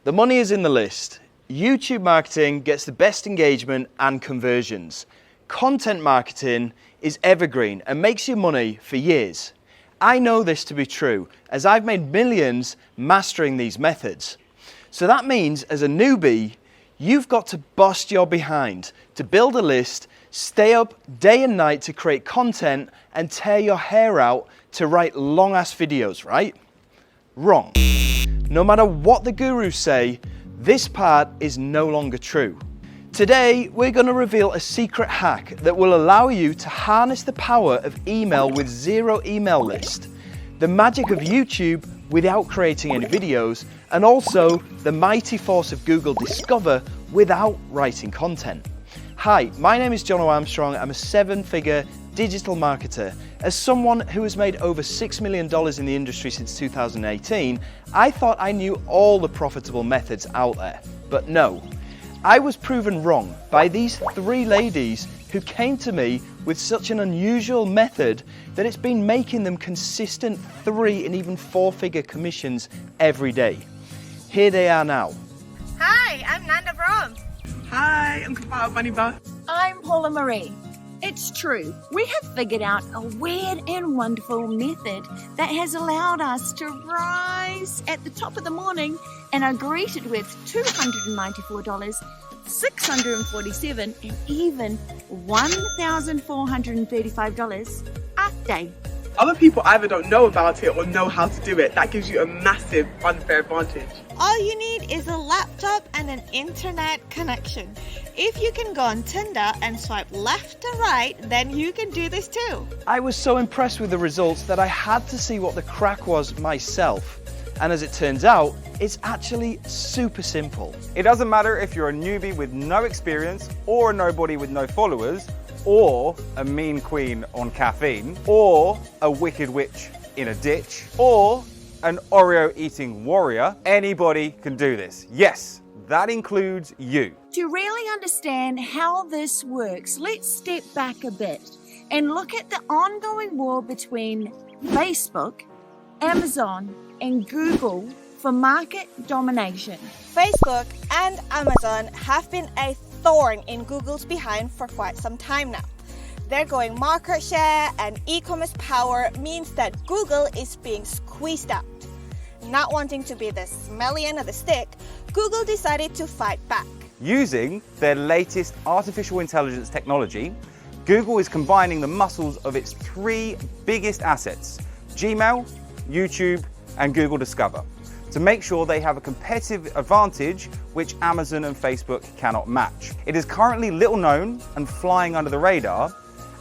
The money is in the list. YouTube marketing gets the best engagement and conversions. Content marketing is evergreen and makes you money for years. I know this to be true, as I've made millions mastering these methods. So that means, as a newbie, you've got to bust your behind to build a list, stay up day and night to create content, and tear your hair out to write long-ass videos, right? Wrong. No matter what the gurus say, this part is no longer true. Today, we're going to reveal a secret hack that will allow you to harness the power of email with zero email list, the magic of YouTube without creating any videos, and also the mighty force of Google Discover without writing content. Hi, my name is John Armstrong. I'm a 7-figure digital marketer. As someone who has made over $6 million in the industry since 2018, I thought I knew all the profitable methods out there, but no. I was proven wrong by these 3 ladies who came to me with such an unusual method that it's been making them consistent 3 and even 4-figure commissions every day. Here they are now. Hi, I'm Nanda Brahm. Hi, I'm Kapal Bunnyba. I'm Paula Marie. It's true, we have figured out a weird and wonderful method that has allowed us to rise at the top of the morning and are greeted with $294, $647, and even $1,435 a day. Other people either don't know about it or know how to do it. That gives you a massive unfair advantage. All you need is a laptop and an internet connection. If you can go on Tinder and swipe left to right, then you can do this too. I was so impressed with the results that I had to see what the crack was myself. And as it turns out, it's actually super simple. It doesn't matter if you're a newbie with no experience, or a nobody with no followers, or a mean queen on caffeine, or a wicked witch in a ditch, or an Oreo eating warrior. Anybody can do this. Yes, that includes you. To really understand how this works, let's step back a bit and look at the ongoing war between Facebook, Amazon, and Google for market domination. Facebook and Amazon have been a thorn in Google's behind for quite some time now. Their growing market share and e-commerce power means that Google is being squeezed out. Not wanting to be the smelly end of the stick, Google decided to fight back. Using their latest artificial intelligence technology, Google is combining the muscles of its 3 biggest assets, Gmail, YouTube, and Google Discover, to make sure they have a competitive advantage which Amazon and Facebook cannot match. It is currently little known and flying under the radar,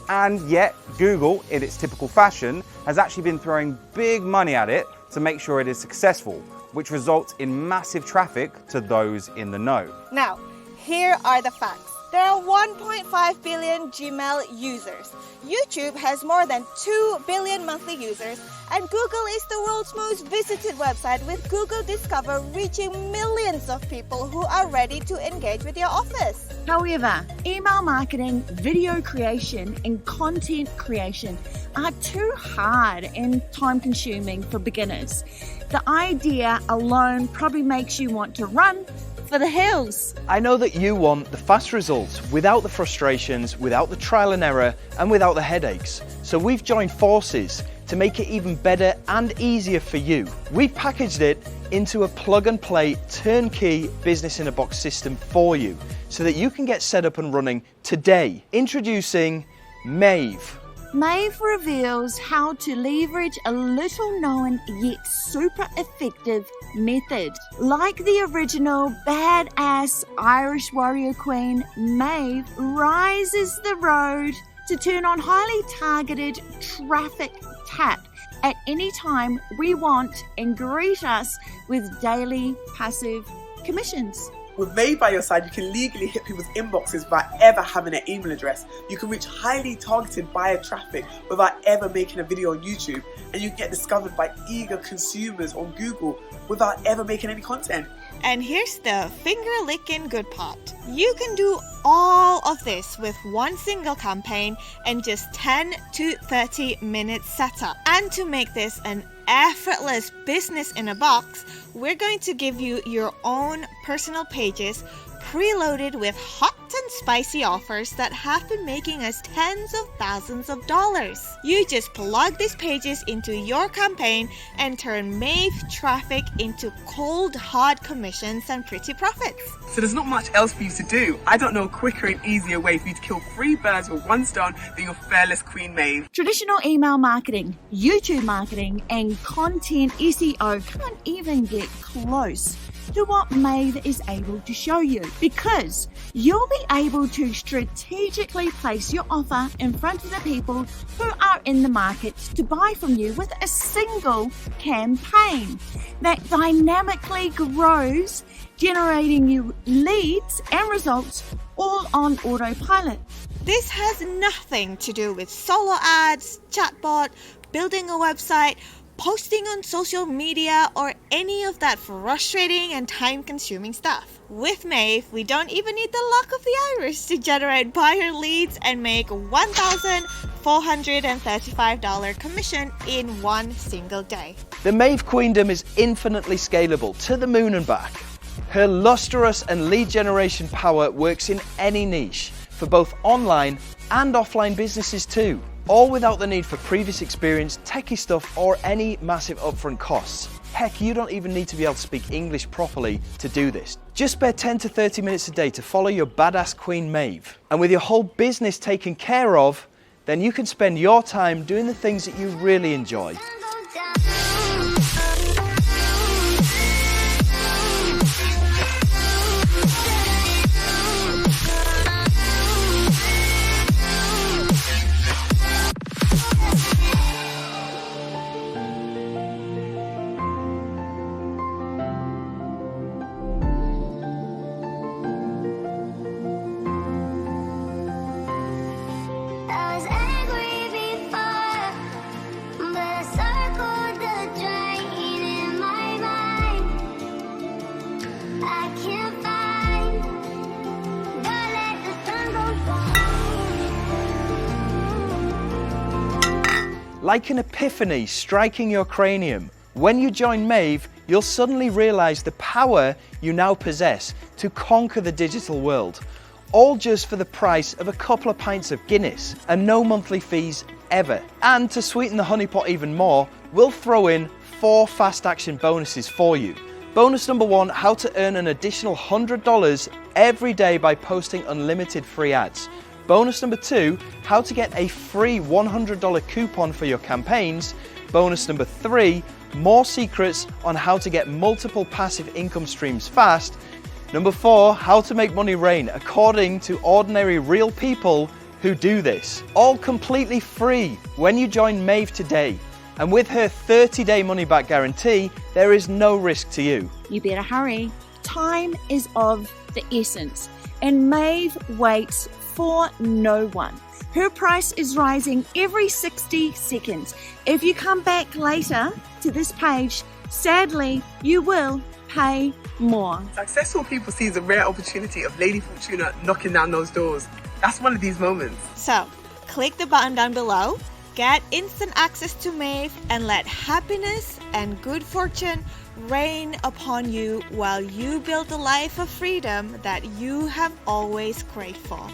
and yet Google, in its typical fashion, has actually been throwing big money at it to make sure it is successful, which results in massive traffic to those in the know. Now, here are the facts. There are 1.5 billion Gmail users. YouTube has more than 2 billion monthly users, and Google is the world's most visited website, with Google Discover reaching millions of people who are ready to engage with your office. However, email marketing, video creation, and content creation are too hard and time-consuming for beginners. The idea alone probably makes you want to run for the hills. I know that you want the fast results without the frustrations, without the trial and error, and without the headaches. So we've joined forces to make it even better and easier for you. We've packaged it into a plug-and-play turnkey business-in-a-box system for you so that you can get set up and running today. Introducing Maeve. Maeve reveals how to leverage a little known yet super effective method. Like the original badass Irish warrior queen, Maeve rises the road to turn on highly targeted traffic tap at any time we want and greet us with daily passive commissions. With Maeve by your side, you can legally hit people's inboxes without ever having an email address. You can reach highly targeted buyer traffic without ever making a video on YouTube, and you can get discovered by eager consumers on Google without ever making any content. And here's the finger-licking good part. You can do all of this with one single campaign and just 10 to 30 minutes setup. And to make this an effortless business in a box, we're going to give you your own personal pages preloaded with hot and spicy offers that have been making us tens of thousands of dollars. You just plug these pages into your campaign and turn Maeve traffic into cold hard commissions and pretty profits. So there's not much else for you to do. I don't know a quicker and easier way for you to kill 3 birds with 1 stone than your fearless Queen Maeve. Traditional email marketing, YouTube marketing, and content SEO can't even get close to what Maeve is able to show you, because you'll be able to strategically place your offer in front of the people who are in the market to buy from you with a single campaign that dynamically grows, generating you leads and results all on autopilot. This has nothing to do with solo ads, chatbot, building a website, posting on social media, or any of that frustrating and time-consuming stuff. With Maeve, we don't even need the luck of the Irish to generate buyer leads and make $1,435 commission in one single day. The Maeve Queendom is infinitely scalable to the moon and back. Her lustrous and lead generation power works in any niche, for both online and offline businesses too. All without the need for previous experience, techie stuff, or any massive upfront costs. Heck, you don't even need to be able to speak English properly to do this. Just spare 10 to 30 minutes a day to follow your badass Queen Maeve. And with your whole business taken care of, then you can spend your time doing the things that you really enjoy. Like an epiphany striking your cranium, when you join Maeve, you'll suddenly realize the power you now possess to conquer the digital world, all just for the price of a couple of pints of Guinness and no monthly fees ever. And to sweeten the honeypot even more, we'll throw in 4 fast action bonuses for you. Bonus number 1, how to earn an additional $100 every day by posting unlimited free ads. Bonus number 2, how to get a free $100 coupon for your campaigns. Bonus number 3, more secrets on how to get multiple passive income streams fast. Number 4, how to make money rain according to ordinary real people who do this. All completely free when you join Maeve today. And with her 30-day money-back guarantee, there is no risk to you. You better hurry. Time is of the essence, and Maeve waits for no one. Her price is rising every 60 seconds. If you come back later to this page, sadly, you will pay more. Successful people seize a rare opportunity of Lady Fortuna knocking down those doors. That's one of these moments. So, click the button down below, get instant access to Maeve, and let happiness and good fortune rain upon you while you build the life of freedom that you have always craved for.